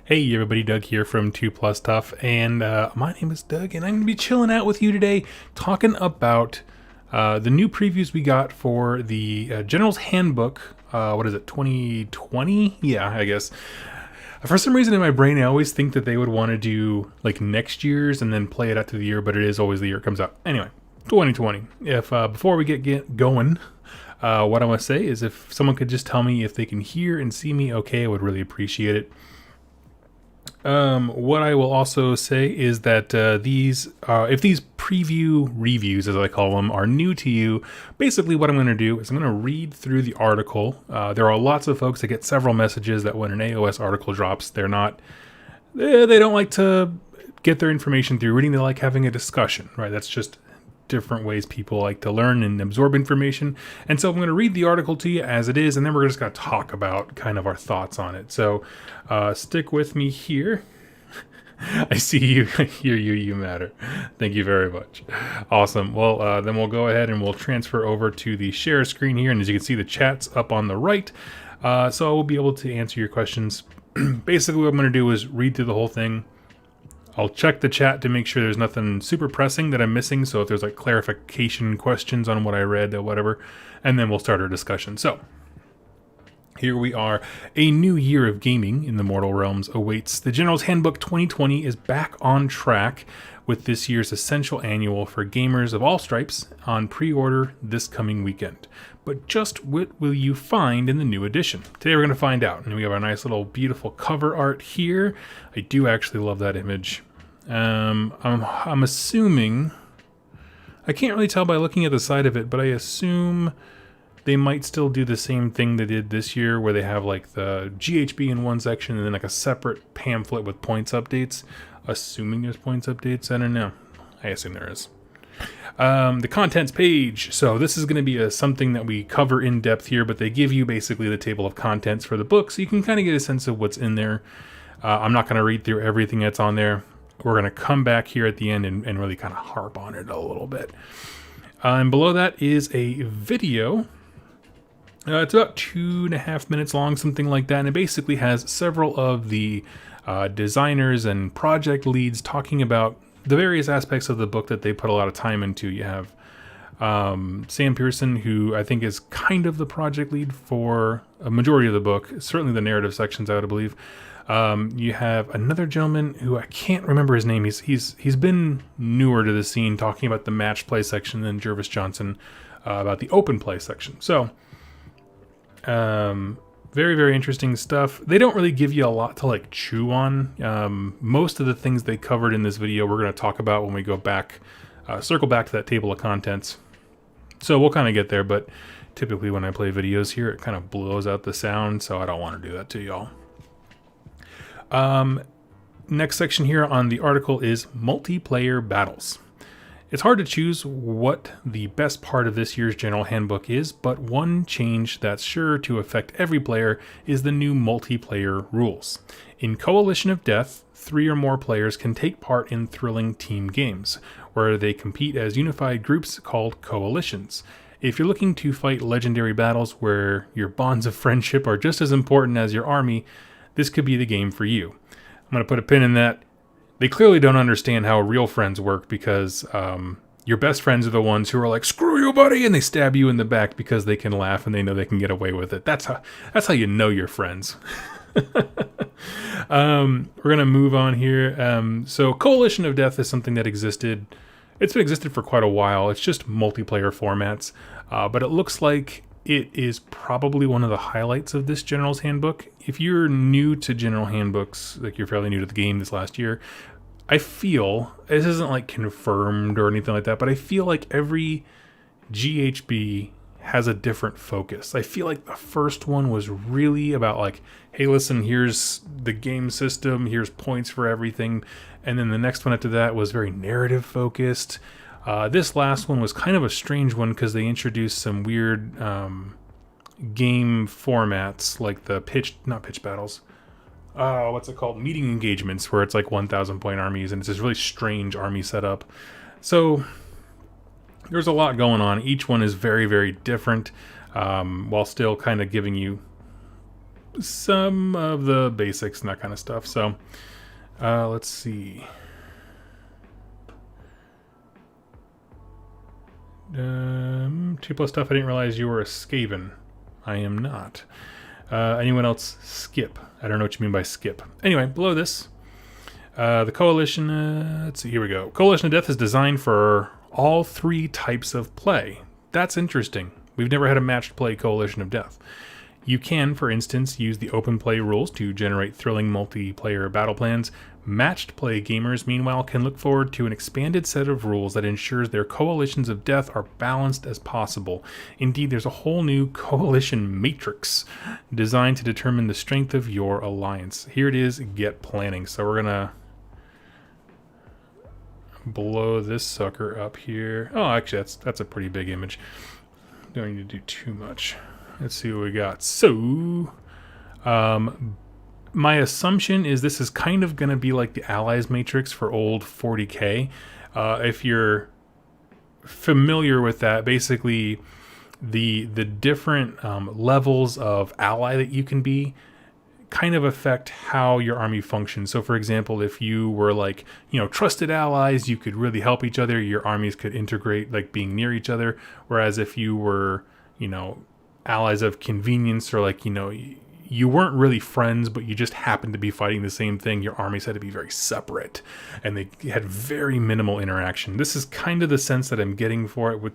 Hey everybody, Doug here from 2 Plus Tough, and my name is Doug, and I'm going to be chilling out with you today, talking about the new previews we got for the General's Handbook. What is it, 2020? Yeah, I guess. For some reason in my brain, I always think that they would want to do like next year's and then play it out to the year, but it is always the year it comes out. Anyway, 2020. If before we get going, what I want to say is if someone could just tell me if they can hear and see me okay, I would really appreciate it. What I will also say is that if these preview reviews, as I call them, are new to you, basically what I'm going to do is I'm going to read through the article. There are lots of folks that get several messages that when an AOS article drops, they don't like to get their information through reading. They like having a discussion, right? That's just different ways people like to learn and absorb information. And so I'm going to read the article to you as it is, and then we're just going to talk about kind of our thoughts on it. So stick with me here. I see you. Hear you. You matter. Thank you very much. Awesome. Well, then we'll go ahead and we'll transfer over to the share screen here. And as you can see, the chat's up on the right. So I will be able to answer your questions. Basically, what I'm going to do is read through the whole thing. I'll check the chat to make sure there's nothing super pressing that I'm missing. So if there's like clarification questions on what I read or whatever, and then we'll start our discussion. So here we are. A new year of gaming in the mortal realms awaits. The General's Handbook 2020 is back on track with this year's essential annual for gamers of all stripes on pre-order this coming weekend. But just what will you find in the new edition? Today we're going to find out. And we have our nice little beautiful cover art here. I do actually love that image. I'm assuming, I can't really tell by looking at the side of it, but I assume they might still do the same thing they did this year where they have like the GHB in one section and then like a separate pamphlet with points updates. Assuming there's points updates, I don't know. I assume there is. The contents page. So this is going to be something that we cover in depth here, but they give you basically the table of contents for the book so you can kind of get a sense of what's in there. I'm not going to read through everything that's on there. We're going to come back here at the end and really kind of harp on it a little bit. And below that is a video. It's about 2.5 minutes long, something like that. And it basically has several of the designers and project leads talking about the various aspects of the book that they put a lot of time into. You have Sam Pearson, who I think is kind of the project lead for a majority of the book, certainly the narrative sections, I would believe. You have another gentleman who I can't remember his name. He's been newer to the scene, talking about the match play section, and then Jervis Johnson about the open play section. So very, very interesting stuff. They don't really give you a lot to like chew on. Most of the things they covered in this video we're going to talk about when we go back, circle back to that table of contents. So we'll kind of get there, but typically when I play videos here, it kind of blows out the sound, so I don't want to do that to y'all. Next section here on the article is multiplayer battles. It's hard to choose what the best part of this year's General Handbook is, but one change that's sure to affect every player is the new multiplayer rules. In Coalition of Death, 3 or more players can take part in thrilling team games, where they compete as unified groups called coalitions. If you're looking to fight legendary battles where your bonds of friendship are just as important as your army, this could be the game for you. I'm going to put a pin in that. They clearly don't understand how real friends work because your best friends are the ones who are like, screw you, buddy, and they stab you in the back because they can laugh and they know they can get away with it. That's how you know you're friends. We're going to move on here. So Coalition of Death is something that existed. It's been existed for quite a while. It's just multiplayer formats, but it looks like it is probably one of the highlights of this General's Handbook. If you're new to General Handbooks, like you're fairly new to the game this last year, I feel, this isn't like confirmed or anything like that, but I feel like every GHB has a different focus. I feel like the first one was really about like, hey, listen, here's the game system, here's points for everything. And then the next one after that was very narrative focused. This last one was kind of a strange one because they introduced some weird game formats like the not pitch battles. What's it called? Meeting engagements, where it's like 1,000 point armies and it's this really strange army setup. So there's a lot going on. Each one is very, very different while still kind of giving you some of the basics and that kind of stuff. So let's see. 2+ stuff. I didn't realize you were a Skaven. I am not. Anyone else? Skip. I don't know what you mean by skip. Anyway, below this, the Coalition, let's see, here we go. Coalition of Death is designed for all 3 types of play. That's interesting. We've never had a matched play Coalition of Death. You can, for instance, use the open play rules to generate thrilling multiplayer battle plans. Matched play gamers, meanwhile, can look forward to an expanded set of rules that ensures their coalitions of death are balanced as possible. Indeed, there's a whole new coalition matrix designed to determine the strength of your alliance. Here it is, get planning. So we're gonna blow this sucker up here. Oh, actually, that's a pretty big image. Don't need to do too much. Let's see what we got. So, my assumption is this is kind of going to be like the Allies Matrix for old 40K. If you're familiar with that, basically the different levels of ally that you can be kind of affect how your army functions. So, for example, if you were like, trusted allies, you could really help each other. Your armies could integrate, like being near each other. Whereas if you were, allies of convenience, or like, you weren't really friends, but you just happened to be fighting the same thing, your armies had to be very separate and they had very minimal interaction. This is kind of the sense that I'm getting for it, with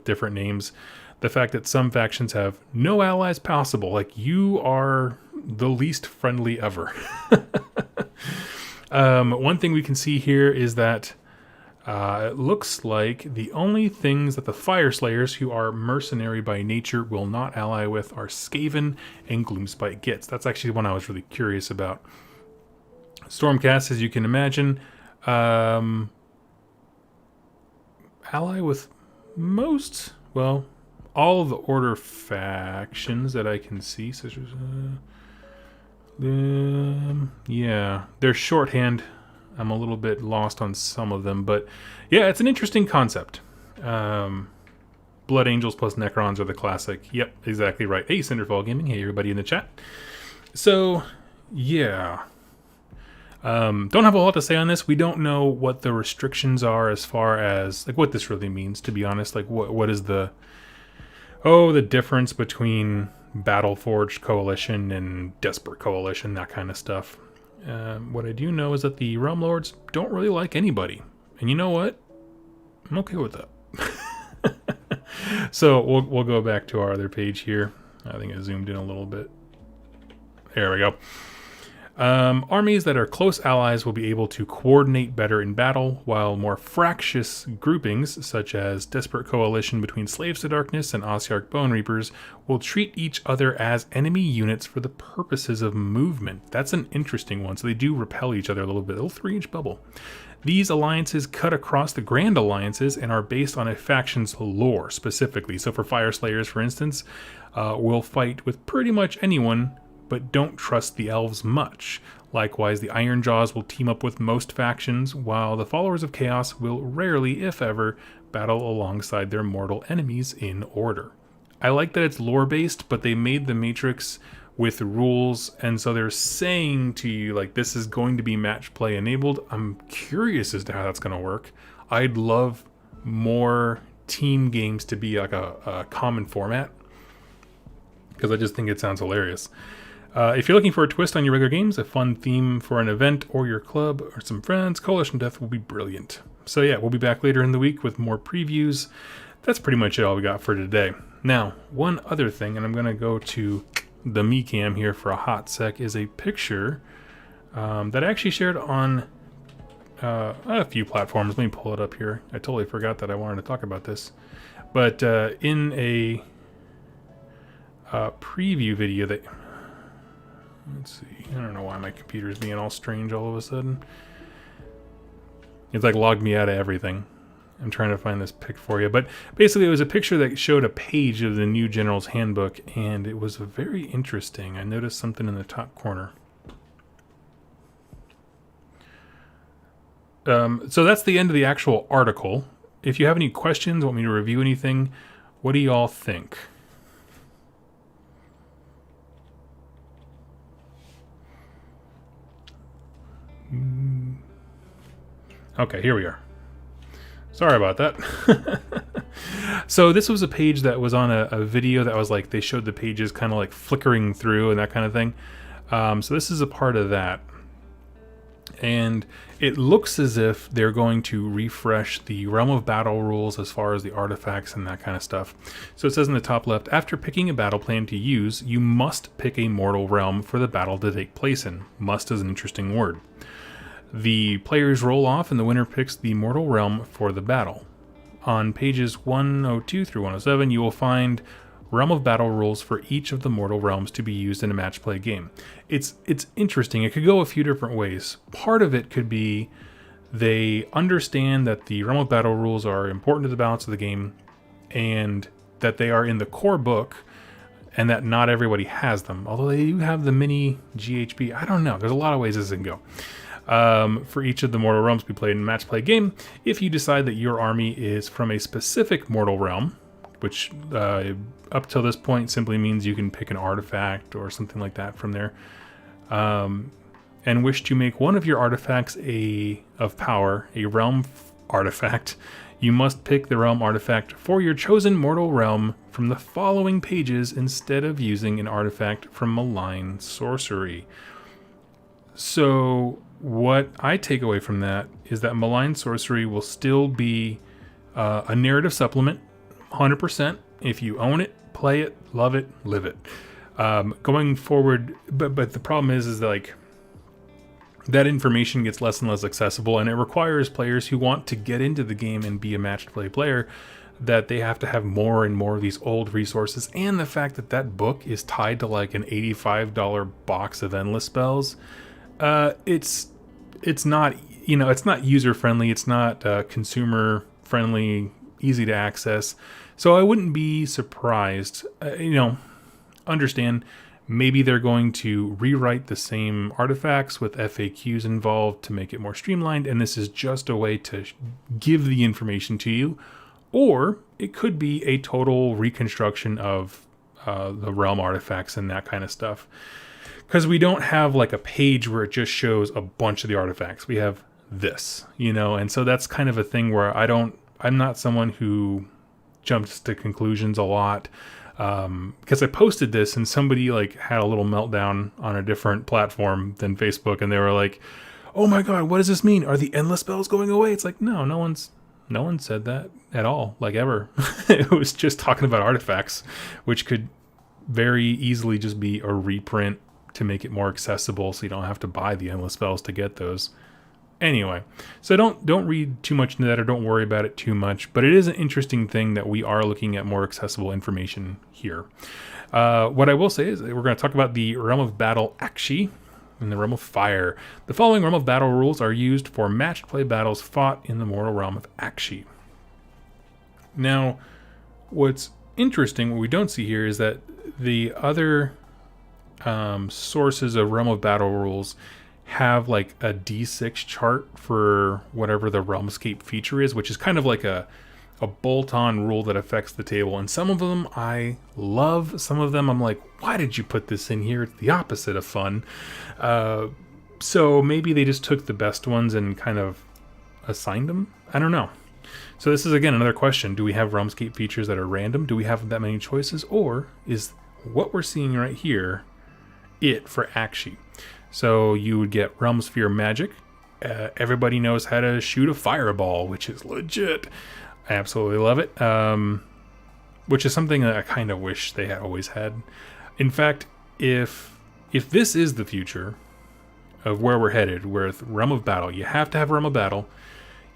different names. The fact that some factions have no allies possible, like you are the least friendly ever. One thing we can see here is that it looks like the only things that the Fire Slayers, who are mercenary by nature, will not ally with are Skaven and Gloomspite Gits. That's actually the one I was really curious about. Stormcast, as you can imagine, ally with most, well, all of the Order factions that I can see. So, yeah, they're shorthand. I'm a little bit lost on some of them, but yeah, it's an interesting concept. Blood Angels plus Necrons are the classic. Yep, exactly right. Hey, Cinderfall Gaming. Hey, everybody in the chat. So, yeah. Don't have a lot to say on this. We don't know what the restrictions are as far as like what this really means, to be honest. Like what is the difference between Battleforged Coalition and Desperate Coalition, that kind of stuff. What I do know is that the Realm Lords don't really like anybody. And you know what? I'm okay with that. So we'll go back to our other page here. I think I zoomed in a little bit. There we go. Armies that are close allies will be able to coordinate better in battle, while more fractious groupings, such as Desperate Coalition between Slaves to Darkness and Ossiarch Bone Reapers, will treat each other as enemy units for the purposes of movement. That's an interesting one. So they do repel each other a little bit. A little 3-inch bubble. These alliances cut across the Grand Alliances and are based on a faction's lore specifically. So for Fire Slayers, for instance, will fight with pretty much anyone, but don't trust the elves much. Likewise, the Iron Jaws will team up with most factions, while the Followers of Chaos will rarely, if ever, battle alongside their mortal enemies in order. I like that it's lore-based, but they made the Matrix with rules, and so they're saying to you, like, this is going to be match play enabled. I'm curious as to how that's going to work. I'd love more team games to be like a common format, because I just think it sounds hilarious. If you're looking for a twist on your regular games, a fun theme for an event or your club or some friends, Coalition Death will be brilliant. So yeah, we'll be back later in the week with more previews. That's pretty much it all we got for today. Now, one other thing, and I'm going to go to the MeCam here for a hot sec, is a picture that I actually shared on a few platforms. Let me pull it up here. I totally forgot that I wanted to talk about this. But in a preview video that... Let's see. I don't know why my computer's being all strange all of a sudden. It's like logged me out of everything. I'm trying to find this pic for you. But basically it was a picture that showed a page of the new General's Handbook, and it was very interesting. I noticed something in the top corner. So that's the end of the actual article. If you have any questions, want me to review anything, what do y'all think? Okay, here we are. Sorry about that. So this was a page that was on a video that was like, they showed the pages kind of like flickering through and that kind of thing. So this is a part of that. And it looks as if they're going to refresh the Realm of Battle rules as far as the artifacts and that kind of stuff. So it says in the top left, after picking a battle plan to use, you must pick a mortal realm for the battle to take place in. Must is an interesting word. The players roll off and the winner picks the mortal realm for the battle. On pages 102 through 107, you will find Realm of Battle rules for each of the mortal realms to be used in a match play game. It's interesting. It could go a few different ways. Part of it could be they understand that the Realm of Battle rules are important to the balance of the game and that they are in the core book and that not everybody has them. Although they do have the mini GHB. I don't know. There's a lot of ways this can go. For each of the mortal realms to be played in a match play game, if you decide that your army is from a specific mortal realm, which up till this point simply means you can pick an artifact or something like that from there, and wish to make one of your artifacts of power a realm artifact, you must pick the realm artifact for your chosen mortal realm from the following pages instead of using an artifact from malign sorcery. So what I take away from that is that malign sorcery will still be a narrative supplement, 100%. If you own it, play it, love it, live it. Going forward, but the problem is that like that information gets less and less accessible, and it requires players who want to get into the game and be a match play player that they have to have more and more of these old resources, and the fact that that book is tied to like an $85 box of endless spells. It's not, it's not user friendly. It's not consumer friendly, easy to access. So I wouldn't be surprised, understand maybe they're going to rewrite the same artifacts with FAQs involved to make it more streamlined. And this is just a way to give the information to you, or it could be a total reconstruction of the realm artifacts and that kind of stuff. Because we don't have like a page where it just shows a bunch of the artifacts. We have this, and so that's kind of a thing where I'm not someone who jumps to conclusions a lot. Because I posted this and somebody like had a little meltdown on a different platform than Facebook, and they were like, "Oh my God, what does this mean? Are the endless spells going away?" It's like, no one said that at all, like ever. It was just talking about artifacts, which could very easily just be a reprint to make it more accessible, so you don't have to buy the endless spells to get those. Anyway, so don't read too much into that, or don't worry about it too much, but it is an interesting thing that we are looking at more accessible information here. What I will say is that we're going to talk about the Realm of Battle Akshi and the Realm of Fire. The following Realm of Battle rules are used for matched play battles fought in the mortal realm of Akshi. Now, what's interesting, what we don't see here, is that the other sources of Realm of Battle rules have like a D6 chart for whatever the Realmscape feature is, which is kind of like a bolt-on rule that affects the table. And some of them I love, some of them I'm like, why did you put this in here? It's the opposite of fun. So maybe they just took the best ones and kind of assigned them. I don't know. So this is again another question. Do we have Realmscape features that are random? Do we have that many choices? Or is what we're seeing right here it for Akshi? So you would get Realm Sphere magic. Everybody knows how to shoot a fireball, which is legit. I absolutely love it. Which is something that I kind of wish they had always had. In fact, if this is the future of where we're headed, with Realm of Battle, you have to have Realm of Battle.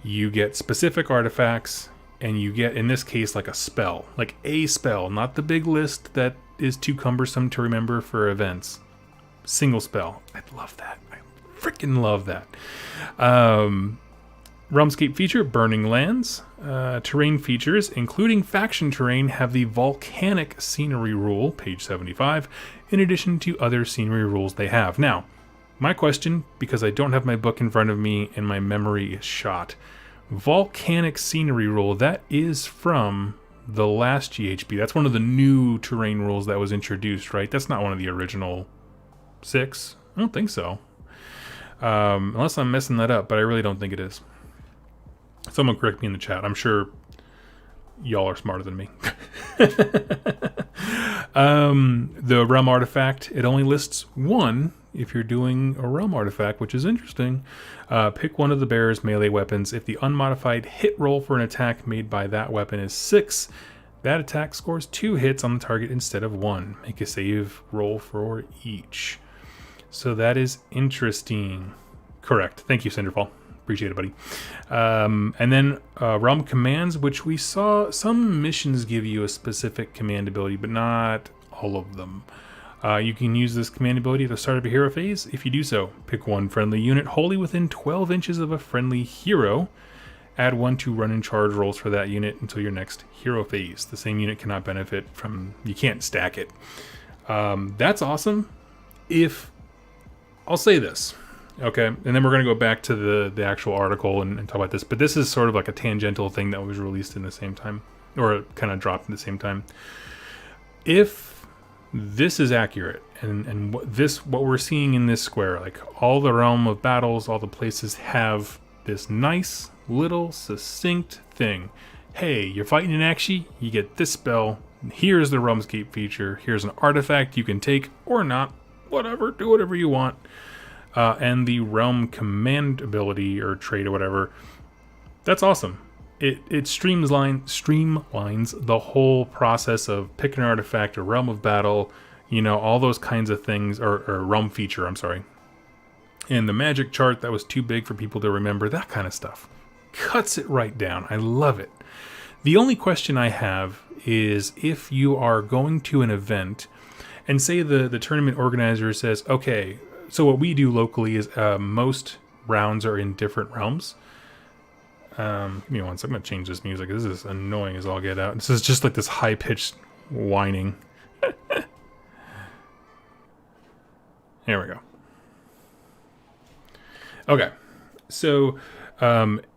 You get specific artifacts, and you get, in this case, like a spell. Like a spell, not the big list that is too cumbersome to remember for events. Single spell. I love that. I freaking love that. Realmscape feature, Burning Lands. Terrain features, including faction terrain, have the Volcanic Scenery rule, page 75, in addition to other scenery rules they have. Now, my question, because I don't have my book in front of me and my memory is shot. Volcanic Scenery rule, that is from the last GHB. That's one of the new terrain rules that was introduced, right? That's not one of the original 6. I don't think so. Unless I'm messing that up, but I really don't think it is. Someone correct me in the chat. I'm sure y'all are smarter than me. The realm artifact, it only lists one if you're doing a realm artifact, which is interesting. Pick one of the bearer's melee weapons. If the unmodified hit roll for an attack made by that weapon is 6, that attack scores 2 hits on the target instead of 1. Make a save roll for each. So that is interesting. Correct. Thank you, Cinderfall. Appreciate it, buddy. And then realm commands, which we saw some missions give you a specific command ability, but not all of them. You can use this command ability at the start of a hero phase. If you do so, pick one friendly unit wholly within 12 inches of a friendly hero. Add 1 to run and charge rolls for that unit until your next hero phase. The same unit cannot benefit from... You can't stack it. That's awesome. I'll say this. Okay, and then we're going to go back to the actual article and talk about this. But this is sort of like a tangential thing that was released in the same time. Or kind of dropped at the same time. If this is accurate, and what we're seeing in this square, like all the realm of battles, all the places have this nice little succinct thing. Hey, you're fighting an Akshi, you get this spell. Here's the Realmscape feature. Here's an artifact you can take or not. Whatever, do whatever you want. And the realm command ability or trait or whatever. That's awesome. It streamlines the whole process of pick an artifact, a realm of battle, all those kinds of things, or realm feature, I'm sorry. And the magic chart that was too big for people to remember, that kind of stuff. Cuts it right down. I love it. The only question I have is if you are going to an event and say the tournament organizer says, okay, so what we do locally is most rounds are in different realms. Give me one second. I'm going to change this music. This is annoying as all get out. This is just like this high-pitched whining. Here we go. Okay. So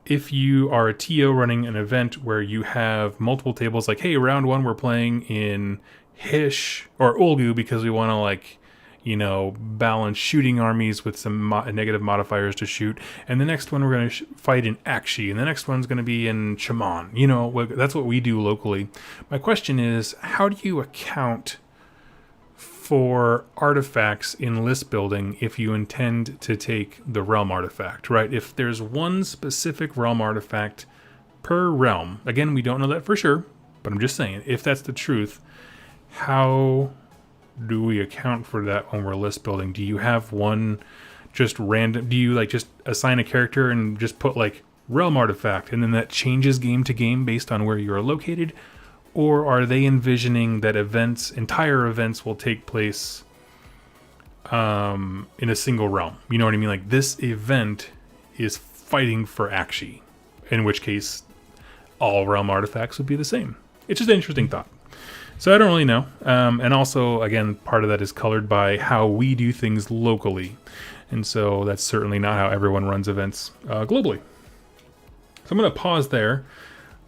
if you are a TO running an event where you have multiple tables, like, hey, round 1 we're playing in Hish or Ulgu because we want to balance shooting armies with some negative modifiers to shoot. And the next one we're going to fight in Akshi. And the next one's going to be in Shaman. That's what we do locally. My question is, how do you account for artifacts in list building if you intend to take the realm artifact, right? If there's one specific realm artifact per realm, again, we don't know that for sure, but I'm just saying, if that's the truth, how do we account for that when we're list building? Do you have one just random? Do you just assign a character and just put realm artifact and then that changes game to game based on where you're located? Or are they envisioning that entire events will take place in a single realm? You know what I mean? Like this event is fighting for Akshi, in which case all realm artifacts would be the same. It's just an interesting thought. So I don't really know. And also, again, part of that is colored by how we do things locally. And so that's certainly not how everyone runs events globally. So I'm going to pause there.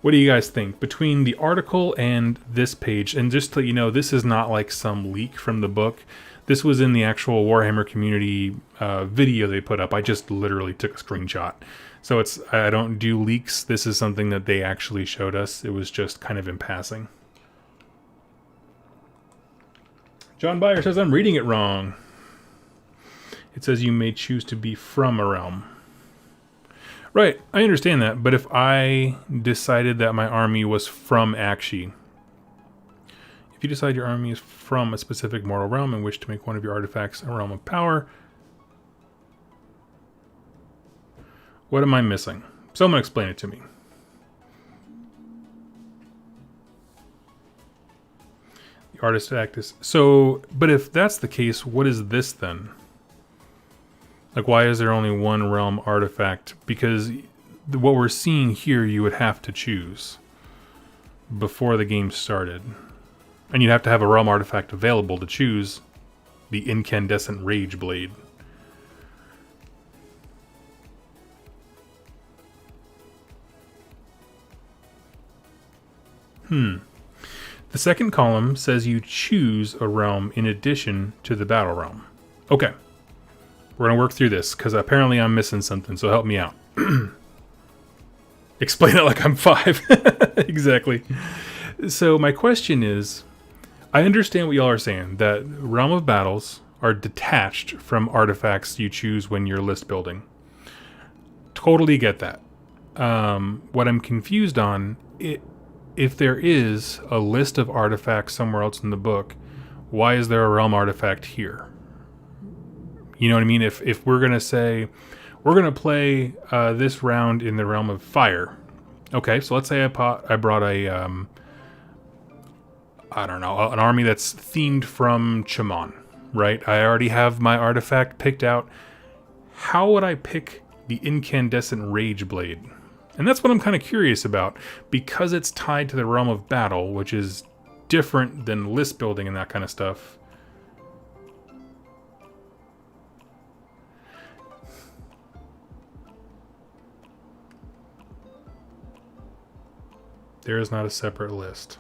What do you guys think? Between the article and this page, and just to let you know, this is not like some leak from the book. This was in the actual Warhammer community video they put up. I just literally took a screenshot. So I don't do leaks. This is something that they actually showed us. It was just kind of in passing. John Byer says I'm reading it wrong. It says you may choose to be from a realm. Right, I understand that, but if I decided that my army was from Akshi, if you decide your army is from a specific mortal realm and wish to make one of your artifacts a realm of power, what am I missing? Someone explain it to me. The artifact is... So, but if that's the case, what is this then? Like, why is there only one realm artifact? Because what we're seeing here, you would have to choose before the game started. And you'd have to have a realm artifact available to choose the incandescent rage blade. The second column says you choose a realm in addition to the battle realm. Okay. We're going to work through this, because apparently I'm missing something, so help me out. Explain it like I'm 5. Exactly. So my question is, I understand what y'all are saying, that Realm of Battles are detached from artifacts you choose when you're list building. Totally get that. What I'm confused on, if there is a list of artifacts somewhere else in the book, why is there a realm artifact here? You know what I mean? If we're going to say, we're going to play this round in the realm of fire. Okay, so let's say I brought a, I don't know, an army that's themed from Chamon, right? I already have my artifact picked out. How would I pick the incandescent rage blade? And that's what I'm kind of curious about, because it's tied to the realm of battle, which is different than list building and that kind of stuff. There is not a separate list.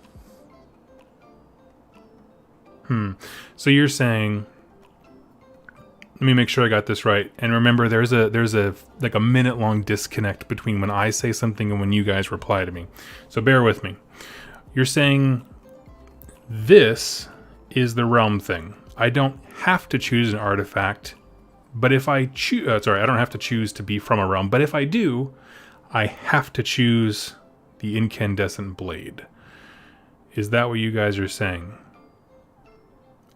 So you're saying, let me make sure I got this right. And remember, there's a like a minute-long disconnect between when I say something and when you guys reply to me. So bear with me. You're saying this is the realm thing. I don't have to choose an artifact, but if I choose, I don't have to choose to be from a realm, but if I do, I have to choose the incandescent blade. Is that what you guys are saying?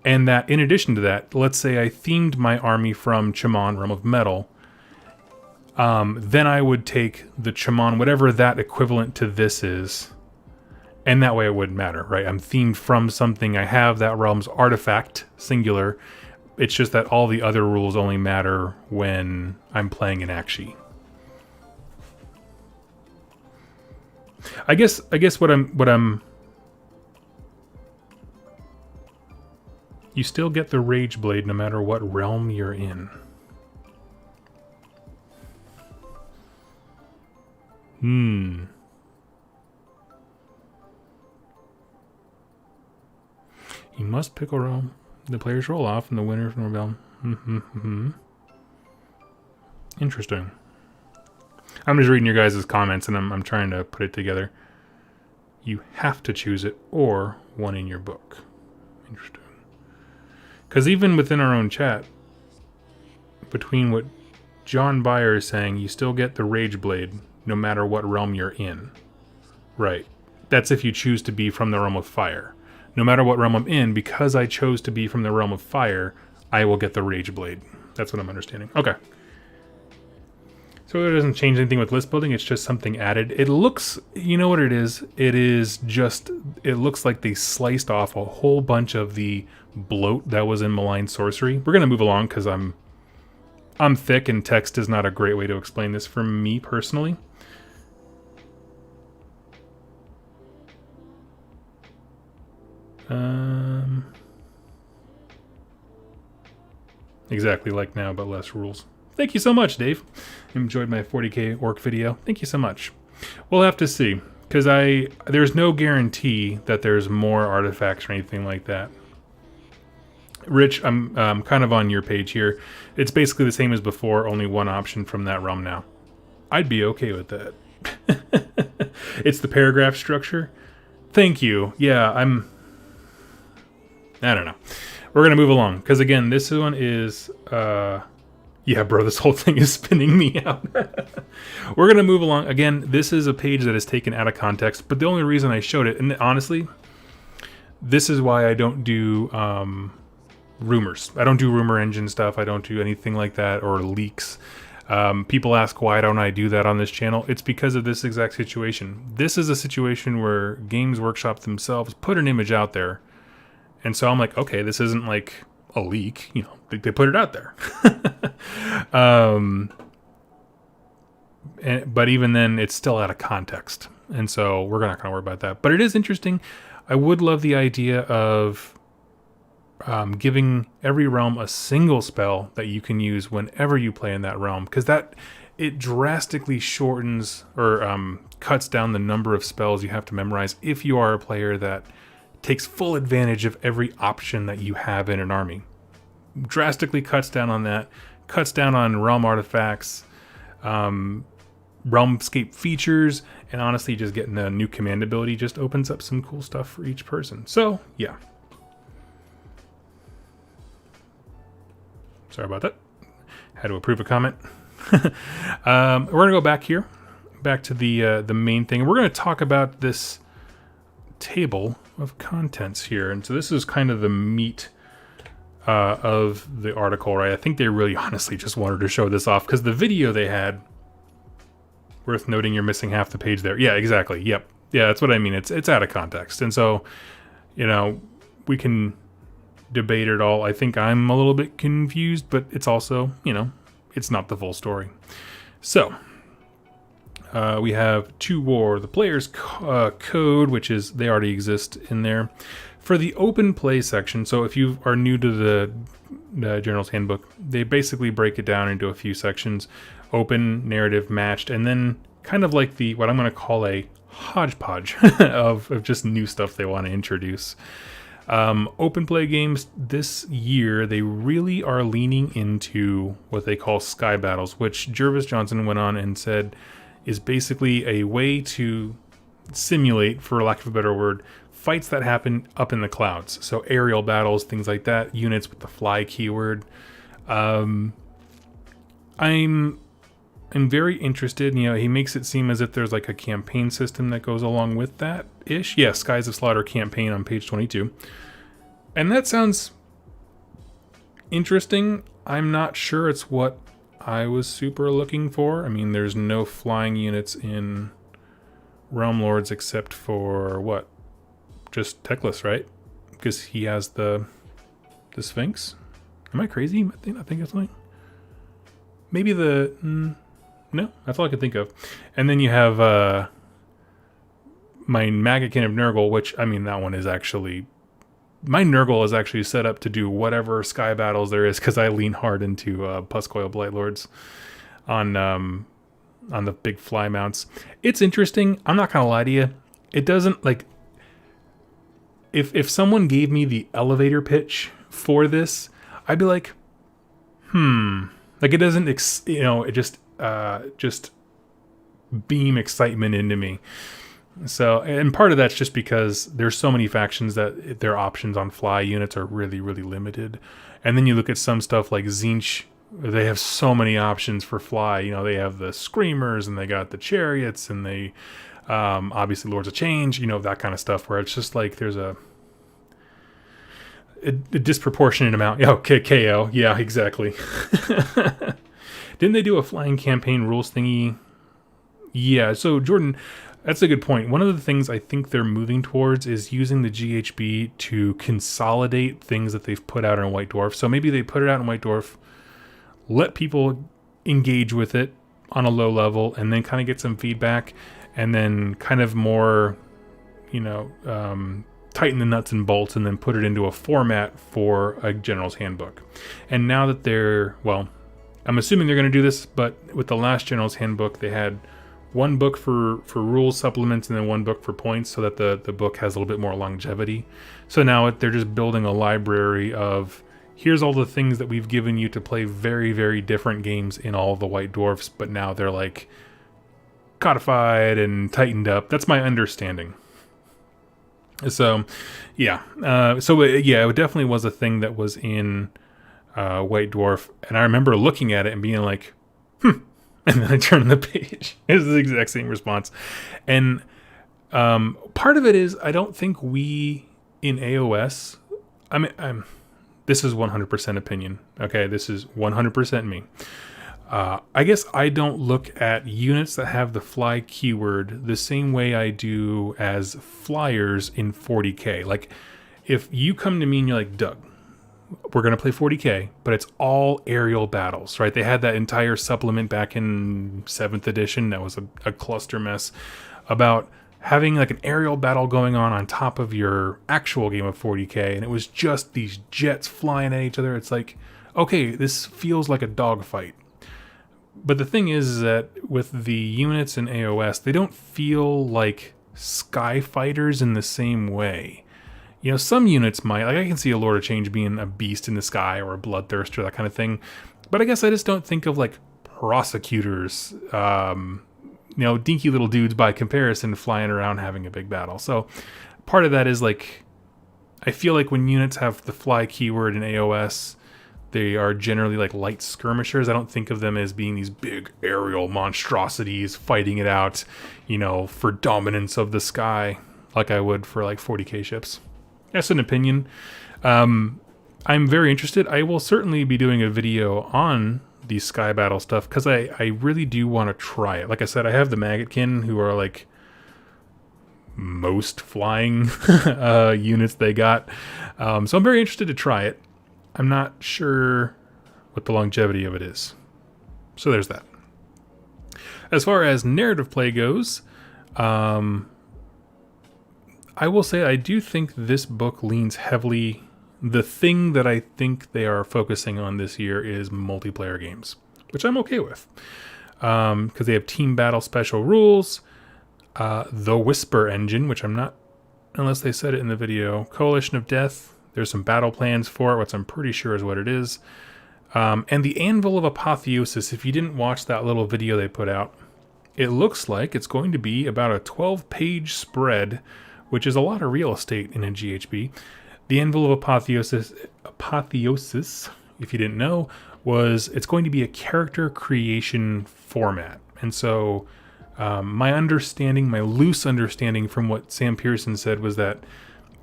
And that, in addition to that, let's say I themed my army from Chamon, Realm of Metal, then I would take the Chamon, whatever that equivalent to this is, and that way it wouldn't matter, right? I'm themed from something, I have that realm's artifact, singular. It's just that all the other rules only matter when I'm playing an Akshi. I guess what I'm you still get the Rage Blade no matter what realm you're in. You must pick a realm. The players roll off and the winner from the realm. Interesting. I'm just reading your guys' comments and I'm trying to put it together. You have to choose it or one in your book. Interesting. Because even within our own chat, between what John Byer is saying, you still get the Rage Blade no matter what realm you're in. Right. That's if you choose to be from the realm of fire. No matter what realm I'm in, because I chose to be from the realm of fire, I will get the Rage Blade. That's what I'm understanding. Okay. So it doesn't change anything with list building, it's just something added. It looks, you know what it is? It is just, it looks like they sliced off a whole bunch of the bloat that was in Malign Sorcery. We're going to move along because I'm thick and text is not a great way to explain this for me personally. Exactly like now, but less rules. Thank you so much, Dave. Enjoyed my 40k orc video. Thank you so much. We'll have to see, because there's no guarantee that there's more artifacts or anything like that. Rich, I'm kind of on your page here. It's basically the same as before, only one option from that realm now. I'd be okay with that. It's the paragraph structure. Thank you. Yeah, I don't know. We're going to move along, because again, this one is... yeah, bro, this whole thing is spinning me out. We're going to move along. Again, this is a page that is taken out of context, but the only reason I showed it, and honestly, this is why I don't do rumors. I don't do rumor engine stuff. I don't do anything like that, or leaks. People ask, why don't I do that on this channel? It's because of this exact situation. This is a situation where Games Workshop themselves put an image out there, and so I'm like, okay, this isn't like a leak, you know, they put it out there. But even then, it's still out of context. And so we're not going to worry about that. But it is interesting. I would love the idea of giving every realm a single spell that you can use whenever you play in that realm. Because it drastically shortens or cuts down the number of spells you have to memorize if you are a player that takes full advantage of every option that you have in an army. Drastically cuts down on that, cuts down on realm artifacts, Realmscape features, and honestly, just getting a new command ability just opens up some cool stuff for each person. So, yeah. Sorry about that. Had to approve a comment. We're going to go back here, back to the main thing. We're going to talk about this table of contents here. And so this is kind of the meat of the article, right? I think they really honestly just wanted to show this off because the video they had, worth noting you're missing half the page there. Yeah, exactly. Yep. Yeah, that's what I mean. It's out of context. And so, we can debate it all. I think I'm a little bit confused, but it's also, it's not the full story. So, we have To War, the player's code, which is, they already exist in there. For the open play section, so if you are new to the General's Handbook, they basically break it down into a few sections. Open, narrative, matched, and then kind of like what I'm going to call a hodgepodge of just new stuff they want to introduce. Open play games this year, they really are leaning into what they call sky battles, which Jervis Johnson went on and said is basically a way to simulate, for lack of a better word, fights that happen up in the clouds. So aerial battles, things like that, units with the fly keyword. I'm very interested. He makes it seem as if there's like a campaign system that goes along with that ish. Yeah, Skies of Slaughter campaign on page 22. And that sounds interesting. I'm not sure it's what I was super looking for. I mean, there's no flying units in Realm Lords except for what? Just Teclis, right? Because he has the Sphinx. Am I crazy? I think that's something. Maybe no, that's all I could think of. And then you have my Magakin of Nurgle, which, I mean, that one is actually... My Nurgle is actually set up to do whatever sky battles there is, because I lean hard into Puscoil Blightlords on the big fly mounts. It's interesting. I'm not going to lie to you. It doesn't, like... If someone gave me the elevator pitch for this, I'd be like, Like, it doesn't, it just beam excitement into me. So, and part of that's just because there's so many factions that their options on fly units are really, really limited. And then you look at some stuff like Tzeentch, they have so many options for fly. They have the Screamers, and they got the Chariots, and they, obviously Lords of Change, that kind of stuff, where it's just like there's a disproportionate amount. Okay, KO. Yeah, exactly. Didn't they do a flying campaign rules thingy? Yeah, so Jordan, that's a good point. One of the things I think they're moving towards is using the GHB to consolidate things that they've put out in White Dwarf. So maybe they put it out in White Dwarf, let people engage with it on a low level, and then kind of get some feedback, and then kind of more, tighten the nuts and bolts, and then put it into a format for a General's Handbook. And now that I'm assuming they're going to do this, but with the last General's Handbook, they had one book for rules supplements and then one book for points, so that the book has a little bit more longevity. So now they're just building a library of, here's all the things that we've given you to play very, very different games in all the White Dwarfs, but now they're like codified and tightened up. That's my understanding. So, yeah. It definitely was a thing that was in White Dwarf, and I remember looking at it and being like, and then I turned the page. It was the exact same response. And part of it is, I don't think we in AOS, this is 100% opinion. Okay, this is 100% me. I guess I don't look at units that have the fly keyword the same way I do as flyers in 40k. Like, if you come to me and you're like, Doug, we're going to play 40k, but it's all aerial battles, right? They had that entire supplement back in 7th edition that was a cluster mess about having like an aerial battle going on top of your actual game of 40k, and it was just these jets flying at each other. It's like, okay, this feels like a dogfight. But the thing is that with the units in AOS, they don't feel like sky fighters in the same way. Some units might, like I can see a Lord of Change being a beast in the sky or a bloodthirster, that kind of thing. But I guess I just don't think of like prosecutors dinky little dudes by comparison flying around having a big battle. So part of that is like, I feel like when units have the fly keyword in AOS, they are generally like light skirmishers. I don't think of them as being these big aerial monstrosities fighting it out, for dominance of the sky, like I would for like 40k ships. That's an opinion. I'm very interested. I will certainly be doing a video on the sky battle stuff because I really do want to try it. Like I said, I have the Maggotkin, who are like most flying units they got. So I'm very interested to try it. I'm not sure what the longevity of it is. So there's that. As far as narrative play goes, I will say I do think this book leans heavily. The thing that I think they are focusing on this year is multiplayer games, which I'm okay with. Because they have team battle special rules, the Whisper engine, which I'm not, unless they said it in the video, Coalition of Death. There's some battle plans for it, which I'm pretty sure is what it is. And the Anvil of Apotheosis, if you didn't watch that little video they put out, it looks like it's going to be about a 12-page spread, which is a lot of real estate in a GHB. The Anvil of Apotheosis, if you didn't know, it's going to be a character creation format. And so my loose understanding from what Sam Pearson said was that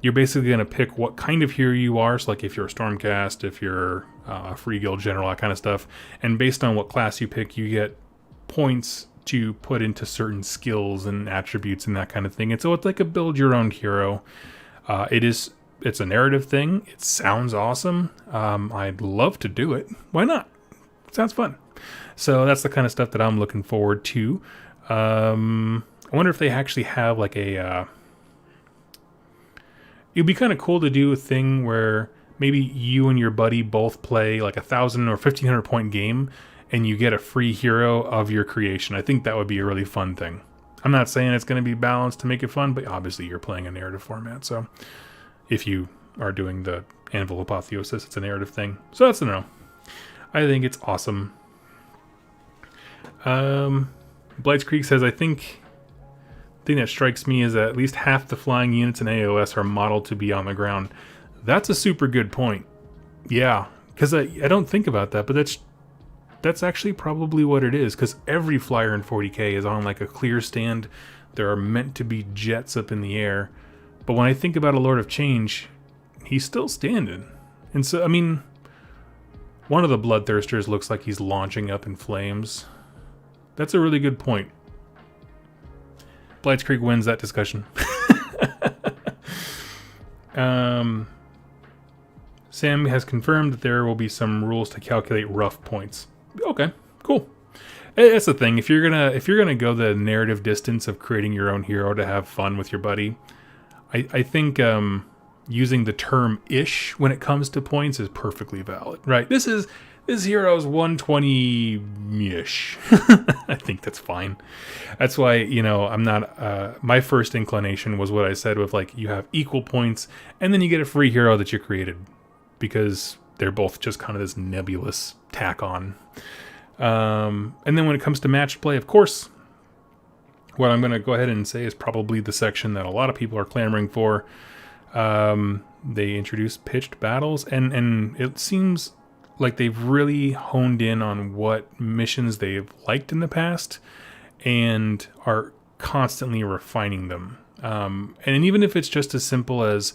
you're basically going to pick what kind of hero you are. So like if you're a Stormcast, if you're a Free Guild General, that kind of stuff. And based on what class you pick, you get points to put into certain skills and attributes and that kind of thing. And so it's like a build your own hero. It's a narrative thing. It sounds awesome. I'd love to do it. Why not? It sounds fun. So that's the kind of stuff that I'm looking forward to. I wonder if they actually have like it'd be kind of cool to do a thing where maybe you and your buddy both play like 1,000 or 1,500 point game and you get a free hero of your creation. I think that would be a really fun thing. I'm not saying it's going to be balanced to make it fun, but obviously you're playing a narrative format. So if you are doing the Anvil Apotheosis, it's a narrative thing. So that's no. I think it's awesome. Blight's says, I think the thing that strikes me is that at least half the flying units in AOS are modeled to be on the ground. That's a super good point. Yeah, because I don't think about that, but that's actually probably what it is, because every flyer in 40k is on like a clear stand. There are meant to be jets up in the air. But when I think about a Lord of Change, he's still standing. And so, I mean, one of the Bloodthirsters looks like he's launching up in flames. That's a really good point. Blight's Creek wins that discussion. Sam has confirmed that there will be some rules to calculate rough points. Okay, cool. That's the thing. If you're gonna go the narrative distance of creating your own hero to have fun with your buddy, I think using the term "ish" when it comes to points is perfectly valid, right? This hero's 120-ish. I think that's fine. That's why, I'm not, my first inclination was what I said with like, you have equal points and then you get a free hero that you created because they're both just kind of this nebulous tack on. And then when it comes to match play, of course, what I'm going to go ahead and say is probably the section that a lot of people are clamoring for. They introduced pitched battles and it seems like they've really honed in on what missions they've liked in the past and are constantly refining them. And even if it's just as simple as,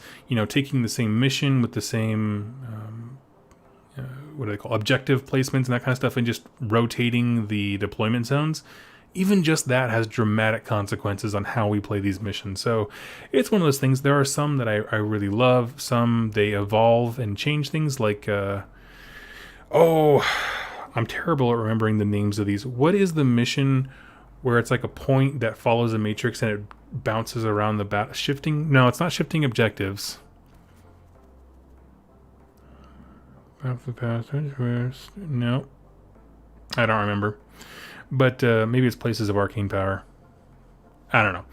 taking the same mission with the same, what do they call, objective placements and that kind of stuff and just rotating the deployment zones, even just that has dramatic consequences on how we play these missions. So it's one of those things. There are some that I really love. Some they evolve and change things like, I'm terrible at remembering the names of these. What is the mission where it's like a point that follows a matrix and it bounces around the shifting? No, it's not shifting objectives. No, I don't remember. But maybe it's Places of Arcane Power. I don't know.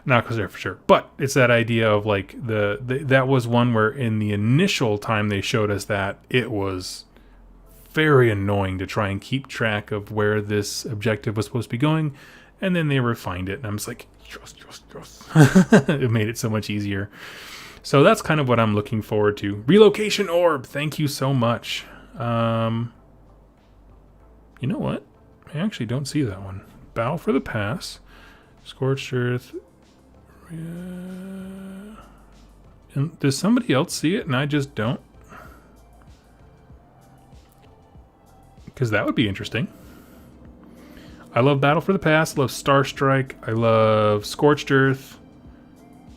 Not because they're for sure. But it's that idea of like that was one where in the initial time they showed us that it was very annoying to try and keep track of where this objective was supposed to be going. And then they refined it, and I'm just like, yes. It made it so much easier. So that's kind of what I'm looking forward to. Relocation Orb, thank you so much. You know what? I actually don't see that one. Bow for the pass. Scorched Earth. And does somebody else see it and I just don't? Because that would be interesting. I love Battle for the Pass. I love Star Strike. I love Scorched Earth.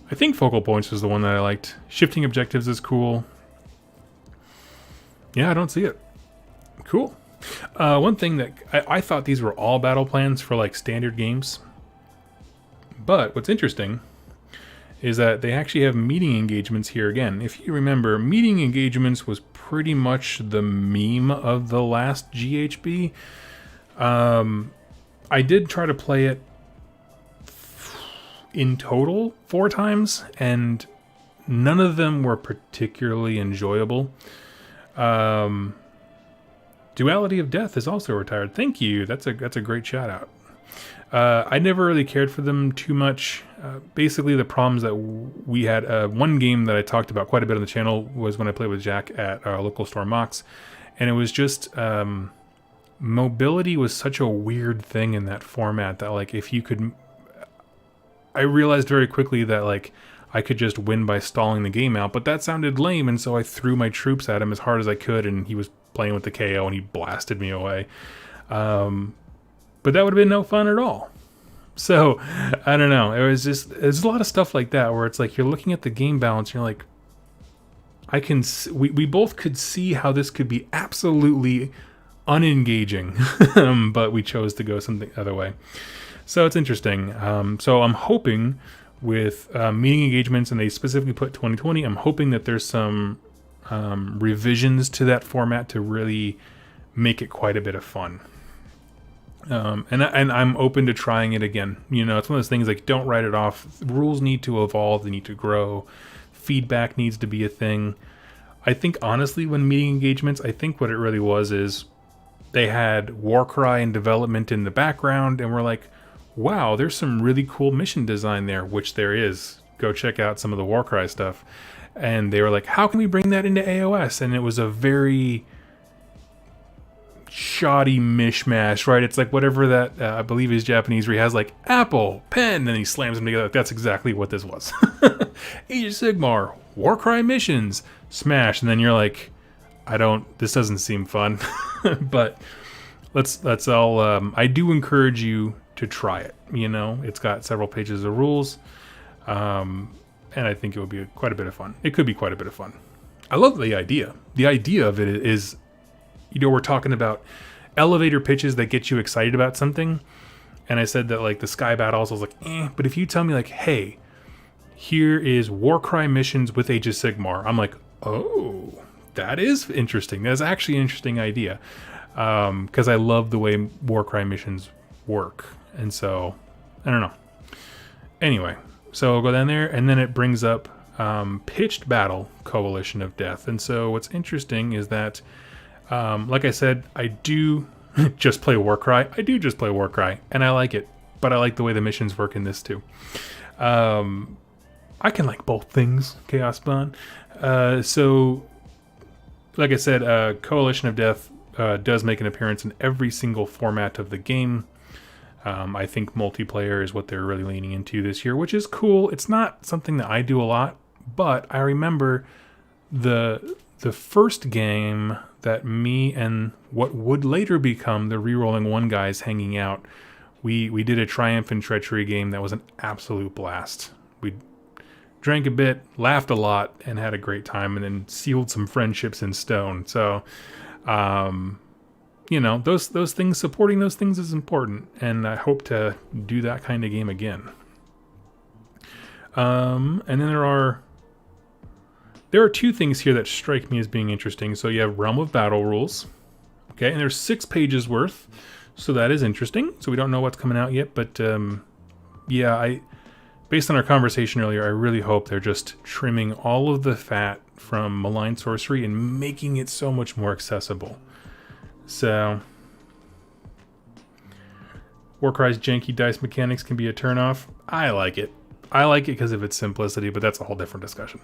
I think Focal Points was the one that I liked. Shifting Objectives is cool. Yeah, I don't see it. Cool. One thing that I thought these were all battle plans for like standard games. But what's interesting is that they actually have meeting engagements here again. If you remember, meeting engagements was pretty much the meme of the last GHB. I did try to play it in total 4 times, and none of them were particularly enjoyable. Duality of Death is also retired. Thank you. That's a great shout out. I never really cared for them too much. Basically, the problems that we had, one game that I talked about quite a bit on the channel was when I played with Jack at our local store Mox, and it was just mobility was such a weird thing in that format that like if you could, I realized very quickly that like I could just win by stalling the game out, but that sounded lame, and so I threw my troops at him as hard as I could, and he was playing with the KO and he blasted me away. But that would have been no fun at all. So, I don't know. There's a lot of stuff like that where it's like you're looking at the game balance and you're like, we both could see how this could be absolutely unengaging, but we chose to go something other way. So it's interesting. So I'm hoping with meeting engagements, and they specifically put 2020, I'm hoping that there's some revisions to that format to really make it quite a bit of fun. And I'm open to trying it again. You know, it's one of those things like don't write it off. Rules need to evolve. They need to grow. Feedback needs to be a thing. I think honestly, when meeting engagements, I think what it really was is they had Warcry in development in the background, and we're like, wow, there's some really cool mission design there, which there is. Go check out some of the Warcry stuff. And they were like, how can we bring that into AOS? And it was a very shoddy mishmash, right? It's like whatever that I believe is Japanese, where he has like apple, pen, and he slams them together. That's exactly what this was. Age of Sigmar, Warcry missions, smash, and then you're like, this doesn't seem fun. But let's all. I do encourage you to try it. You know, it's got several pages of rules, and I think it would be quite a bit of fun. It could be quite a bit of fun. I love the idea. The idea of it is, you know, we're talking about elevator pitches that get you excited about something. And I said that like the Sky Battles, I was like, but if you tell me like, hey, here is Warcry missions with Age of Sigmar, I'm like, oh, that is interesting. That's actually an interesting idea. Because I love the way Warcry missions work. And so, I don't know. Anyway, so I'll go down there, and then it brings up Pitched Battle, Coalition of Death. And so what's interesting is that like I said, I do just play Warcry. I do just play Warcry, and I like it. But I like the way the missions work in this too. I can like both things, Chaos Spawn. So, like I said, Coalition of Death does make an appearance in every single format of the game. I think multiplayer is what they're really leaning into this year, which is cool. It's not something that I do a lot, but I remember the first game that me and what would later become the Rerolling One guys hanging out, we did a Triumph and Treachery game that was an absolute blast. We drank a bit, laughed a lot, and had a great time, and then sealed some friendships in stone. So, you know, those things, supporting those things is important, and I hope to do that kind of game again. And then there are 2 things here that strike me as being interesting. So you have Realm of Battle rules. Okay, and there's 6 pages worth. So that is interesting. So we don't know what's coming out yet, but yeah, based on our conversation earlier, I really hope they're just trimming all of the fat from Malign Sorcery and making it so much more accessible. So Warcry's janky dice mechanics can be a turnoff. I like it. I like it because of its simplicity, but that's a whole different discussion.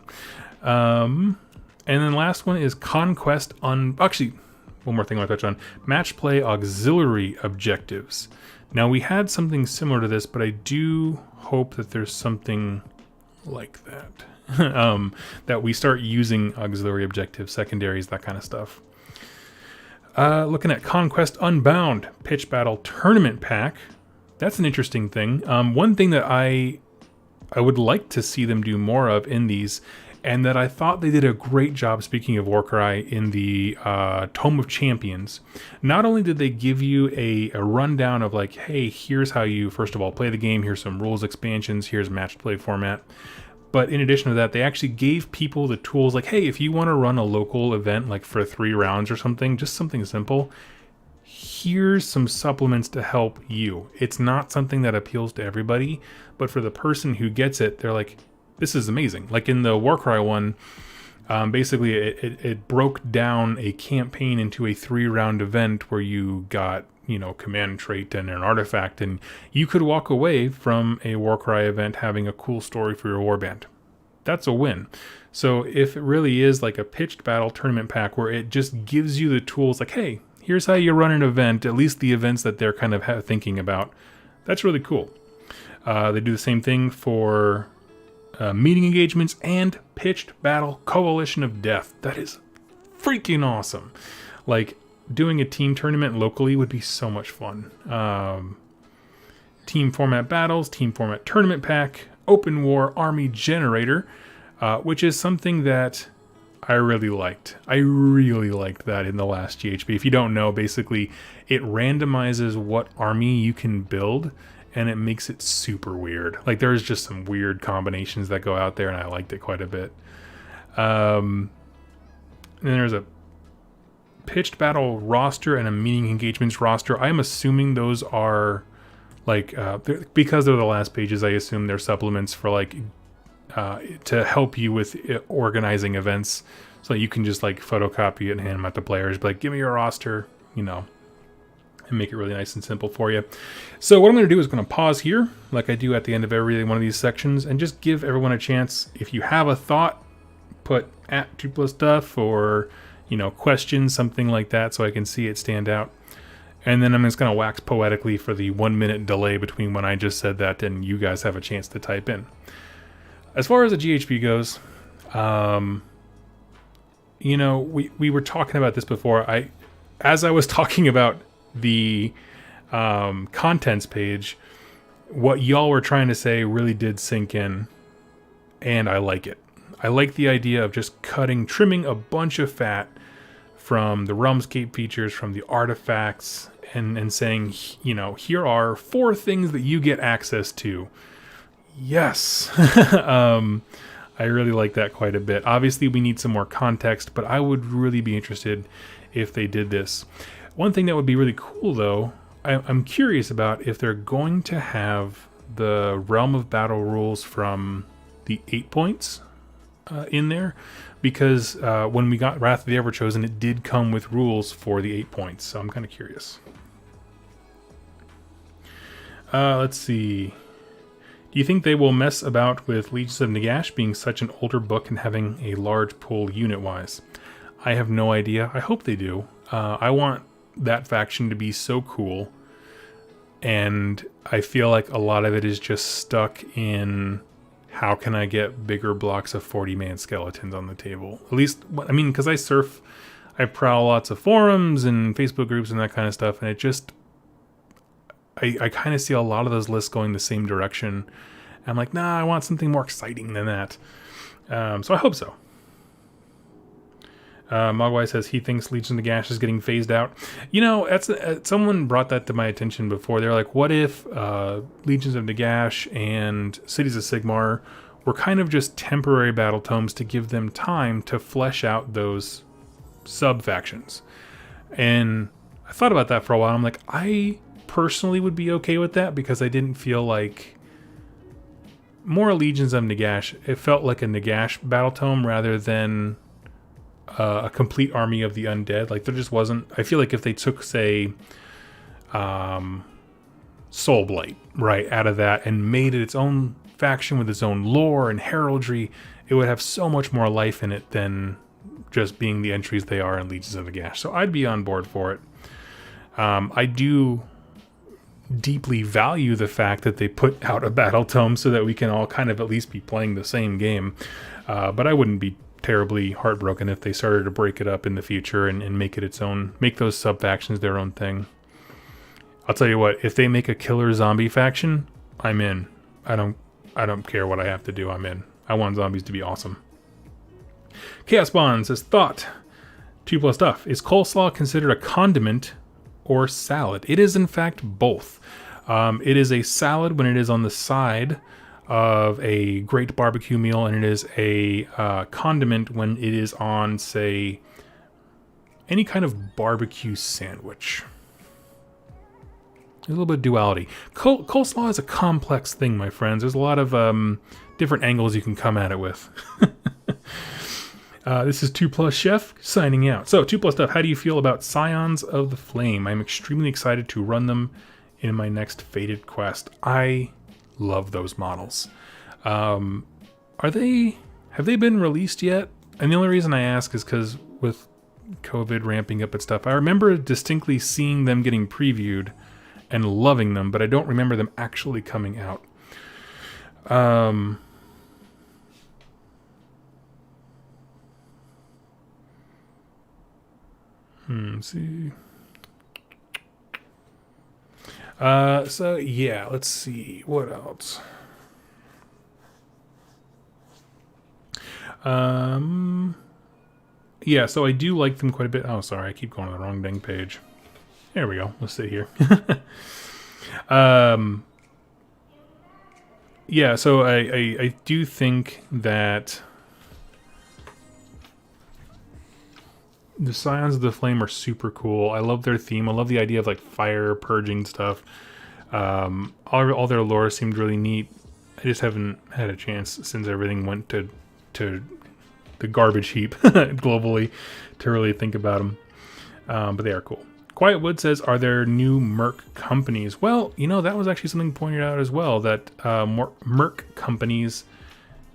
And then last one is Conquest on... Actually, one more thing I want to touch on. Match play auxiliary objectives. Now, we had something similar to this, but I do hope that there's something like that. That we start using auxiliary objectives, secondaries, that kind of stuff. Looking at Conquest Unbound, Pitch Battle Tournament Pack. That's an interesting thing. One thing that I would like to see them do more of in these, and that I thought they did a great job, speaking of Warcry, in the Tome of Champions. Not only did they give you a rundown of like, hey, here's how you, first of all, play the game, here's some rules expansions, here's match play format. But in addition to that, they actually gave people the tools like, hey, if you want to run a local event like for 3 rounds or something, just something simple, here's some supplements to help you. It's not something that appeals to everybody, but for the person who gets it, they're like, this is amazing. Like in the Warcry one, basically it broke down a campaign into a 3-round event where you got, command trait and an artifact, and you could walk away from a Warcry event having a cool story for your warband. That's a win. So if it really is like a pitched battle tournament pack where it just gives you the tools like, hey, here's how you run an event, at least the events that they're kind of thinking about, that's really cool. They do the same thing for meeting engagements and pitched battle coalition of death. That is freaking awesome. Like, doing a team tournament locally would be so much fun. Team format battles, team format tournament pack, open war army generator, which is something that I really liked. I really liked that in the last GHB. If you don't know, basically it randomizes what army you can build, and it makes it super weird. Like, there's just some weird combinations that go out there, and I liked it quite a bit. And then there's a pitched battle roster and a meeting engagements roster. I'm assuming those are like because they're the last pages, I assume they're supplements for like to help you with organizing events, so you can just like photocopy it and hand them out to players, but like, give me your roster, and make it really nice and simple for you. So what I'm going to do is going to pause here, like I do at the end of every one of these sections, and just give everyone a chance. If you have a thought, put at @stuff or questions, something like that, so I can see it stand out. And then I'm just going to wax poetically for the 1-minute delay between when I just said that and you guys have a chance to type in. As far as the GHB goes, we were talking about this before. As I was talking about the contents page, what y'all were trying to say really did sink in, and I like it. I like the idea of just trimming a bunch of fat from the Realmscape features, from the artifacts, and saying, here are 4 things that you get access to. Yes. I really like that quite a bit. Obviously, we need some more context, but I would really be interested if they did this. One thing that would be really cool, though, I'm curious about if they're going to have the Realm of Battle rules from the 8 points in there, because when we got Wrath of the Everchosen, it did come with rules for the 8 points, so I'm kind of curious. Let's see. Do you think they will mess about with Legions of Nagash being such an older book and having a large pool unit-wise? I have no idea. I hope they do. I want that faction to be so cool, and I feel like a lot of it is just stuck in how can I get bigger blocks of 40-man skeletons on the table? At least, I mean, because I prowl lots of forums and Facebook groups and that kind of stuff, and it just, I kind of see a lot of those lists going the same direction. I'm like, nah, I want something more exciting than that. So I hope so. Mogwai says he thinks Legion of Nagash is getting phased out. Someone brought that to my attention before. They're like, what if Legions of Nagash and Cities of Sigmar were kind of just temporary battle tomes to give them time to flesh out those sub-factions? And I thought about that for a while. I'm like, I personally would be okay with that, because I didn't feel like more Legions of Nagash. It felt like a Nagash battle tome rather than a complete army of the undead. Like, there just wasn't. I feel like if they took, say, Soul Blight right out of that and made it its own faction with its own lore and heraldry, it would have so much more life in it than just being the entries they are in Legions of the Gash. So I'd be on board for it. I do deeply value the fact that they put out a battle tome so that we can all kind of at least be playing the same game. But I wouldn't be terribly heartbroken if they started to break it up in the future and make it its own, make those sub factions their own thing. I'll tell you what, if they make a killer zombie faction, I'm in. I don't care what I have to do, I'm in. I want zombies to be awesome. Chaos Bond says, thought, 2+ stuff. Is coleslaw considered a condiment or salad? It is in fact both. It is a salad when it is on the side of a great barbecue meal, and it is a condiment when it is on, say, any kind of barbecue sandwich. There's a little bit of duality. Coleslaw is a complex thing, my friends. There's a lot of different angles you can come at it with. This is 2+ Chef signing out. So 2+ stuff. How do you feel about Scions of the Flame? I'm extremely excited to run them in my next Fated quest. I love those models. Have they been released yet? And the only reason I ask is because with COVID ramping up and stuff, I remember distinctly seeing them getting previewed and loving them, but I don't remember them actually coming out. See. So yeah, let's see what else. Yeah, so I do like them quite a bit. Oh, sorry, I keep going to the wrong dang page. There we go. Let's sit here. Yeah, so I do think that the Scions of the Flame are super cool. I love their theme. I love the idea of like fire purging stuff. All their lore seemed really neat. I just haven't had a chance since everything went to the garbage heap globally to really think about them. But they are cool. Quiet Wood says, are there new Merc companies? Well, you know, that was actually something pointed out as well, that Merc companies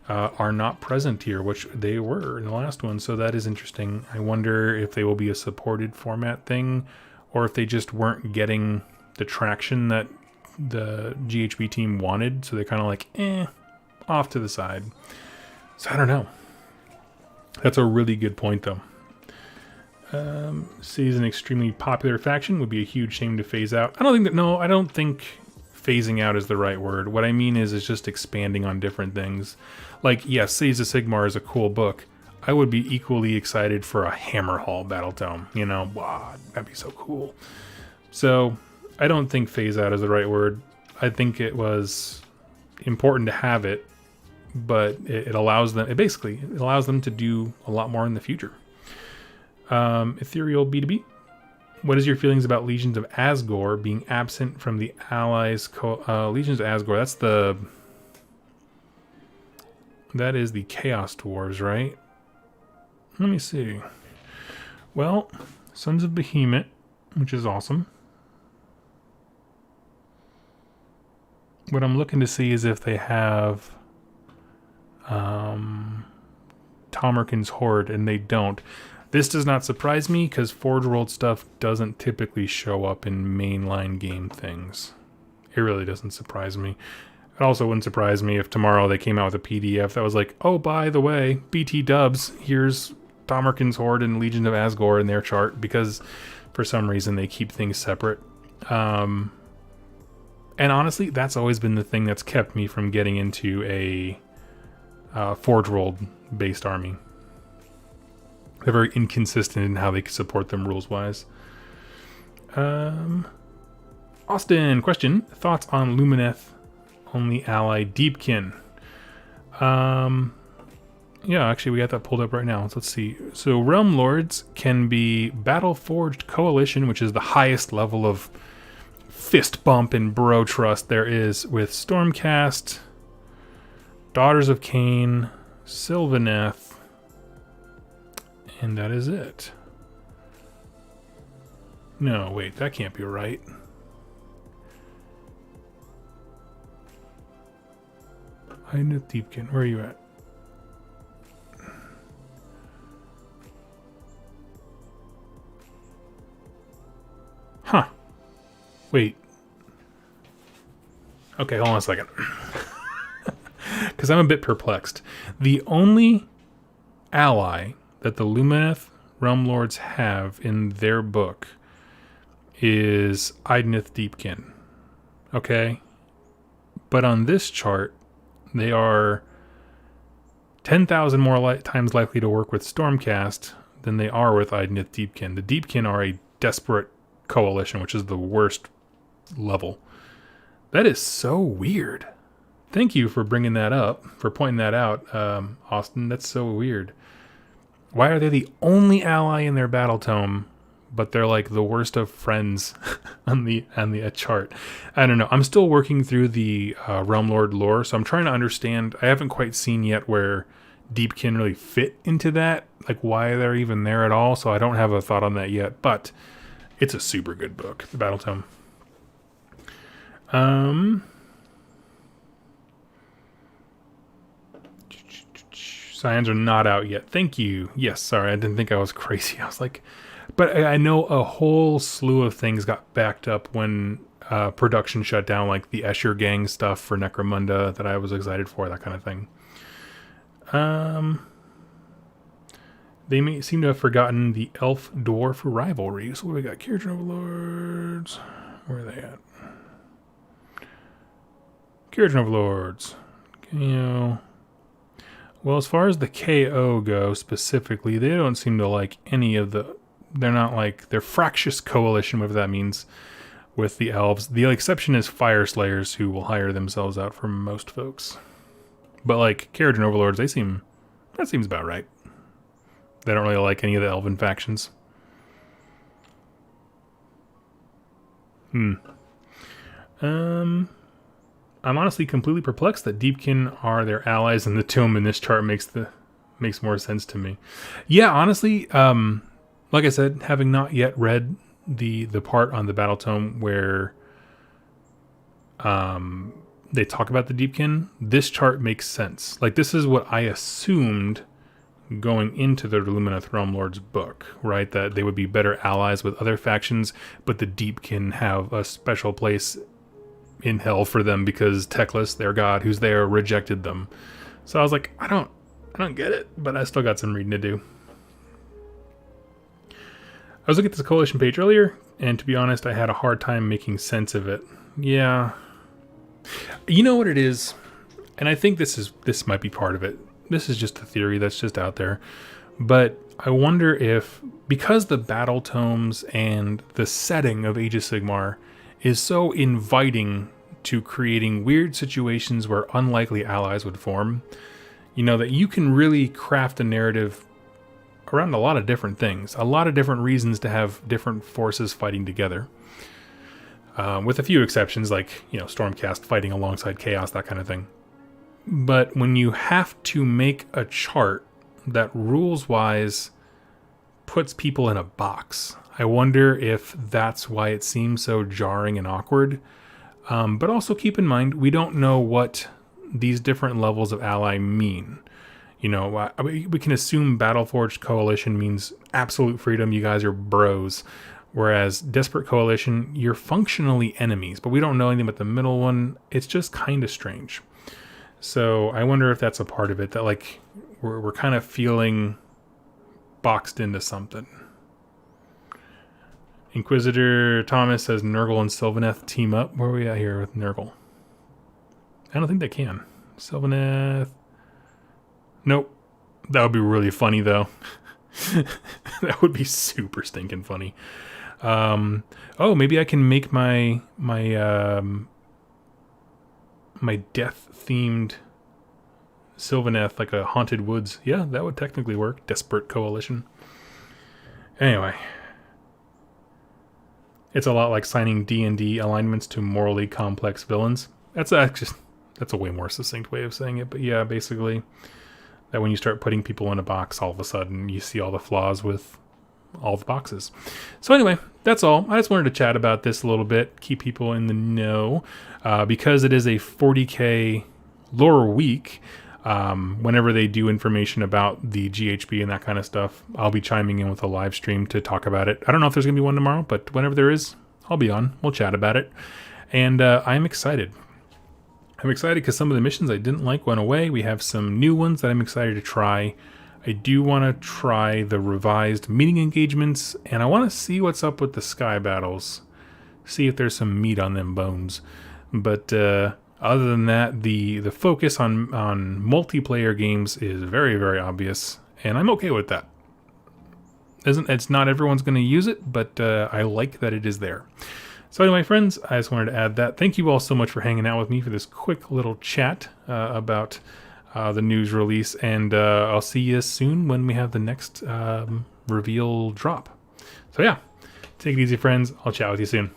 are not present here, which they were in the last one. So that is interesting. I wonder if they will be a supported format thing, or if they just weren't getting the traction that the GHB team wanted. So they're kind of like, off to the side. So I don't know. That's a really good point, though. Sees an extremely popular faction, would be a huge shame to phase out. I don't think phasing out is the right word. What I mean is just expanding on different things. Like, yes, Cities of Sigmar is a cool book. I would be equally excited for a Hammerhall battle tome. You know, wow, that'd be so cool. So I don't think phase out is the right word. I think it was important to have it, but it allows them. It allows them to do a lot more in the future. Ethereal B2B. What is your feelings about Legions of Asgore being absent from the Allies? Legions of Asgore, that is the Chaos Dwarves, right? Let me see. Well, Sons of Behemoth, which is awesome. What I'm looking to see is if they have Tomarkin's Horde, and they don't. This does not surprise me, because Forge World stuff doesn't typically show up in mainline game things. It really doesn't surprise me. It also wouldn't surprise me if tomorrow they came out with a PDF that was like, oh, by the way, BT dubs, here's Tomarkin's Horde and Legion of Asgore in their chart, because for some reason they keep things separate. And honestly, that's always been the thing that's kept me from getting into a Forge World based army. They're very inconsistent in how they support them rules-wise. Austin, question. Thoughts on Lumineth only ally Deepkin? Yeah, actually, we got that pulled up right now. So let's see. So Realm Lords can be Battle-Forged Coalition, which is the highest level of fist bump and bro trust there is, with Stormcast, Daughters of Cain, Sylvaneth, and that is it. No, wait, that can't be right. Idnith Deepkin, where are you at? Huh. Wait. Okay, hold on a second. Because I'm a bit perplexed. The only ally that the Lumineth Realm Lords have in their book is Idnith Deepkin. Okay? But on this chart, they are 10,000 more times likely to work with Stormcast than they are with Idnith Deepkin. The Deepkin are a desperate coalition, which is the worst level. That is so weird. Thank you for bringing that up, for pointing that out, Austin. That's so weird. Why are they the only ally in their battle tome, but they're like the worst of friends on the chart? I don't know. I'm still working through the Realm Lord lore, so I'm trying to understand. I haven't quite seen yet where Deepkin really fit into that, like why they're even there at all. So I don't have a thought on that yet, but it's a super good book, the battle tome. Scions are not out yet. Thank you. Yes, sorry, I didn't think I was crazy. I was like, but I know a whole slew of things got backed up when production shut down, like the Escher gang stuff for Necromunda that I was excited for, that kind of thing. They may seem to have forgotten the elf-dwarf rivalry. So what do we got? Kieran Overlords. Where are they at? Kieran Overlords. KO. Well, as far as the KO go specifically, they don't seem to like any of the... They're not like... They're fractious coalition, whatever that means, with the elves. The exception is Fire Slayers, who will hire themselves out for most folks. But like, Kieran Overlords, they seem... That seems about right. They don't really like any of the elven factions. I'm honestly completely perplexed that Deepkin are their allies, and the tome in this chart makes more sense to me. Yeah, honestly, like I said, having not yet read the part on the battle tome where they talk about the Deepkin, this chart makes sense. Like, this is what I assumed going into the Lumineth Realm Lord's book, right? That they would be better allies with other factions, but the Deepkin have a special place in hell for them because Teclis, their god who's there, rejected them. So I was like, I don't get it, but I still got some reading to do. I was looking at this coalition page earlier, and to be honest, I had a hard time making sense of it. Yeah. You know what it is? And I think this might be part of it. This is just a theory that's just out there. But I wonder if, because the battle tomes and the setting of Age of Sigmar is so inviting to creating weird situations where unlikely allies would form, you know, that you can really craft a narrative around a lot of different things, a lot of different reasons to have different forces fighting together. With a few exceptions, like, you know, Stormcast fighting alongside Chaos, that kind of thing. But when you have to make a chart that rules-wise puts people in a box, I wonder if that's why it seems so jarring and awkward. But also keep in mind, we don't know what these different levels of ally mean. You know, we can assume Battleforged Coalition means absolute freedom, you guys are bros. Whereas Desperate Coalition, you're functionally enemies, but we don't know anything about the middle one. It's just kind of strange. So I wonder if that's a part of it, that like we're kind of feeling boxed into something. Inquisitor Thomas says Nurgle and Sylvaneth team up. Where are we at here with Nurgle? I don't think they can. Sylvaneth. Nope. That would be really funny though. That would be super stinking funny. Oh, maybe I can make my death-themed Sylvaneth like a Haunted Woods. Yeah, that would technically work. Desperate Coalition. Anyway. It's a lot like signing D&D alignments to morally complex villains. That's a way more succinct way of saying it. But yeah, basically, that when you start putting people in a box, all of a sudden you see all the flaws with all the boxes. So anyway, that's all. I just wanted to chat about this a little bit, keep people in the know, because it is a 40K lore week, whenever they do information about the GHB and that kind of stuff, I'll be chiming in with a live stream to talk about it. I don't know if there's going to be one tomorrow, but whenever there is, I'll be on. We'll chat about it. And I'm excited. I'm excited because some of the missions I didn't like went away. We have some new ones that I'm excited to try. I do want to try the revised meeting engagements, and I want to see what's up with the sky battles. See if there's some meat on them bones. But other than that, the focus on multiplayer games is very, very obvious, and I'm okay with that. It's not everyone's going to use it, but I like that it is there. So anyway, friends, I just wanted to add that. Thank you all so much for hanging out with me for this quick little chat about the news release, and I'll see you soon when we have the next reveal drop. So yeah, take it easy, friends. I'll chat with you soon.